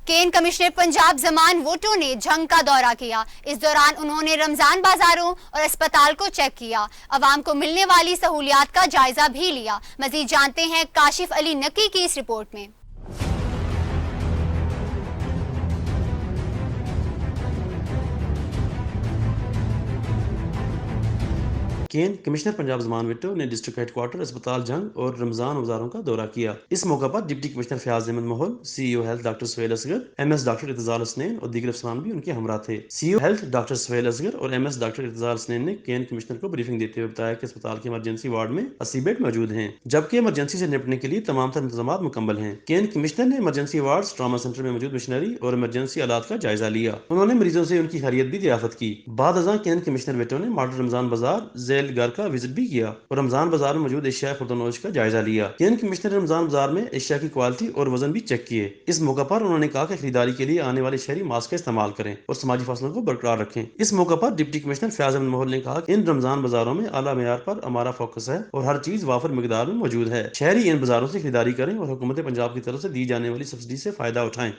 केन commissioner Punjab Zaman वोटो ने जंग का दौरा किया। इस दौरान उन्होंने रमजान बाजारों और अस्पताल को चेक किया। अवाम को मिलने वाली सहूलियात का जायजा भी लिया। मजीद जानते हैं काशिफ अली नकी की इस रिपोर्ट में। केन कमिश्नर पंजाब जमान विट्टो ने डिस्ट्रिक्ट हेडक्वार्टर अस्पताल जंग और रमजान बाजारों का दौरा किया। इस मौका पर deputy commissioner Fayyaz Ahmed Mohal, CEO health doctor Suhail Asghar, MS doctor Irtazal Hasnain और दीगर अफसरान भी उनके हमरा थे। CEO health doctor Suhail Asghar और MS डॉक्टर इर्तजाल हसनैन ने केन कमिश्नर को ब्रीफिंग देते हुए बताया कि अस्पताल के इमरजेंसी वार्ड में 80 बेड मौजूद हैं, जबकि इमरजेंसी से निपटने के लिए तमाम तर इंतजाम मुकम्मल हैं। केन कमिश्नर ने इमरजेंसी वार्ड, ट्रॉमा सेंटर में मौजूद मशीनरी और इमरजेंसी आलात का जायजा लिया। उन्होंने मरीजों से उनकी खैरियत भी दरियाफ्त की। बाद अज़ां केन कमिश्नर विट्टो ने मॉडल रमजान बाजार जेल घर का विजिट भी किया और रमजान बाजार में मौजूद एशिया खुर्दनोश का जायजा लिया। केन कमिश्नर ने रमजान बाजार में एशिया की क्वालिटी और वजन भी चेक किए। इस मौका पर उन्होंने कहा कि खरीदारी के लिए आने वाले शहरी मास्क का इस्तेमाल करें और समाजी फासलों को बरकरार रखें। इस मौका पर डिप्टी कमिश्नर फयाज अहमद मोहल ने कहा कि इन रमजान बाजारों में आला मेयार पर हमारा फोकस है और हर चीज वाफर मिकदार में मौजूद है। शहरी इन बाजारों से खरीदारी करें और हुकूमत पंजाब की तरफ से दी जाने वाली सब्सिडी से फायदा उठाएं।